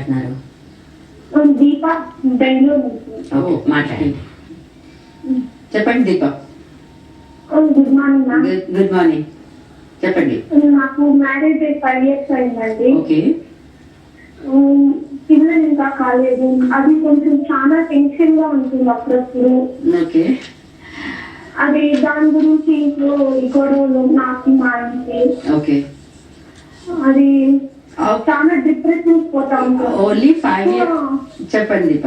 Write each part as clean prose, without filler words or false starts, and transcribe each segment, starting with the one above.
మాట్లాడుతున్నారు? దీప, బెంగళూరు. ఓకే, మాట్లాడండి. చెప్పండి Deepa. Good morning ma'am. Good morning, చెప్పండి. నాకు మ్యారేజ్ 5 years అయిందండి. ఓకే. పిల్లలు ఇంకా కాలేదు. అది కొంచెం చాలా టెన్షన్ గా ఉంటుంది అప్పుడప్పుడు. ఓకే. అది దాని గురించి ఇంట్లో గొడవలు నాకు మా ఆయనకి. ఓకే. అది చాలా డిప్రెషన్ పోతా ఉంటాం. Only 5 years. చెప్పండి దీప.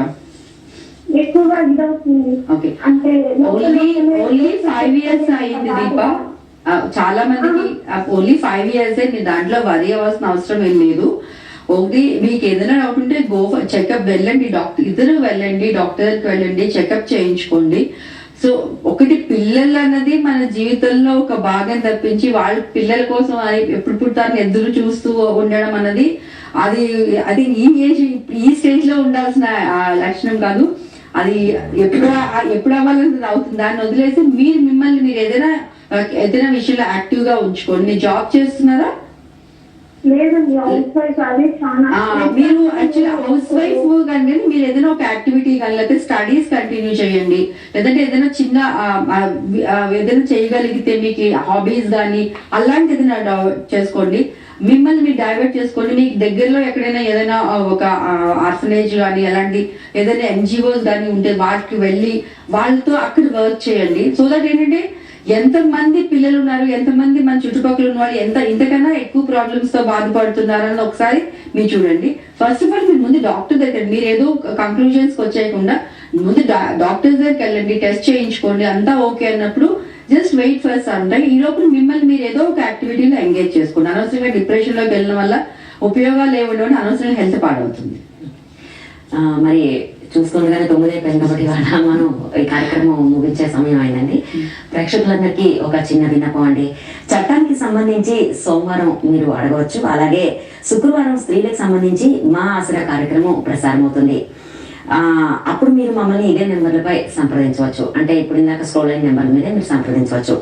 ఎక్కువగా ఇదవుతుంది. ఓకే. అంటే ఓన్లీ 5 years అయింది దీప. చాలా మందికి ఓన్లీ 5 years. మీరు దాంట్లో వరి అవ్వాల్సిన అవసరం ఏం లేదు. ఒకటి మీకు ఏదైనా డౌట్ ఉంటే గో చెకప్ వెళ్ళండి, ఇద్దరు వెళ్ళండి, డాక్టర్కి వెళ్ళండి, చెకప్ చేయించుకోండి. సో ఒకటి పిల్లలు అన్నది మన జీవితంలో ఒక భాగం తప్పించి వాళ్ళ పిల్లల కోసం ఎప్పుడు పుట్టాలని ఎదురు చూస్తూ ఉండడం అన్నది అది అది ఈ స్టేజ్ లో ఉండాల్సిన లక్షణం కాదు. అది ఎప్పుడు అవ్వాలన్నది అవుతుంది. దాన్ని వదిలేసి మిమ్మల్ని మీరు ఏదైనా విషయంలో యాక్టివ్ గా ఉంచుకోండి. మీరు జాబ్ చేస్తున్నారా? మీరు యాక్చువల్లీ హౌస్ వైఫ్ కానీ మీరు ఏదైనా ఒక యాక్టివిటీ కానీ లేకపోతే స్టడీస్ కంటిన్యూ చేయండి. లేదంటే ఏదైనా చిన్న ఏదైనా చేయగలిగితే మీకు హాబీస్ కానీ అలాంటి ఏదైనా చేసుకోండి. మిమ్మల్ని మీరు డైవర్ట్ చేసుకోండి. మీకు దగ్గరలో ఎక్కడైనా ఏదైనా ఒక ఆర్ఫనేజ్ కానీ అలాంటి ఏదైనా ఎన్జిఓస్ కానీ ఉంటే వాటికి వెళ్ళి వాళ్ళతో అక్కడ వర్క్ చేయండి. సో దట్ ఏంటంటే ఎంతమంది పిల్లలు ఉన్నారు, ఎంతమంది మన చుట్టుపక్కల ఉన్న వాళ్ళు ఇంతకన్నా ఎక్కువ ప్రాబ్లమ్స్ తో బాధపడుతున్నారని ఒకసారి మీరు చూడండి. ఫస్ట్ ఆఫ్ ఆల్ మీరు ముందు డాక్టర్ దగ్గర, మీరు ఏదో కంక్లూజన్స్ వచ్చేయకుండా ముందు డాక్టర్ దగ్గరికి వెళ్ళండి, టెస్ట్ చేయించుకోండి. అంతా ఓకే అన్నప్పుడు just wait for some time. ఈ లోపల మిమ్మల్ని మీరు ఏదో ఒక యాక్టివిటీలో ఎంగేజ్ చేసుకోండి. అనవసరంగా డిప్రెషన్ లోకి వెళ్ళడం వల్ల ఉపయోగాలు ఏముండవు, అనవసరంగా హెల్త్ పాడవుతుంది. మరి చూసుకుండగానే 9 అయిపోయింది కాబట్టి మనం ఈ కార్యక్రమం ముగించే సమయం అయిందండి. ప్రేక్షకులందరికీ ఒక చిన్న విన్నపం అండి. చట్టానికి సంబంధించి సోమవారం మీరు అడగవచ్చు, అలాగే శుక్రవారం స్త్రీలకు సంబంధించి మా ఆసరా కార్యక్రమం ప్రసారం అవుతుంది. అప్పుడు మీరు మమ్మల్ని ఇదే నెంబర్లపై సంప్రదించవచ్చు. అంటే ఇప్పుడు ఇందాక స్క్రోల్ అయిన నెంబర్ మీదే మీరు సంప్రదించవచ్చు.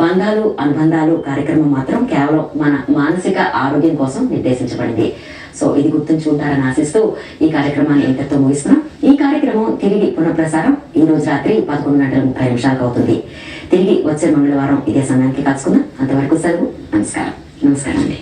బంధాలు అనుబంధాలు కార్యక్రమం మాత్రం కేవలం మన మానసిక ఆరోగ్యం కోసం నిర్దేశించబడింది. సో ఇది గుర్తుంచుకుంటారని ఆశిస్తూ ఈ కార్యక్రమాన్ని ఇంతటితో ముగిస్తున్నాం. ఈ కార్యక్రమం తిరిగి పునఃప్రసారం ఈ రోజు రాత్రి 11:30 అవుతుంది. తిరిగి వచ్చే మంగళవారం ఇదే సమయానికి కలుసుకుందాం. అంతవరకు సెలవు. నమస్కారం అండి.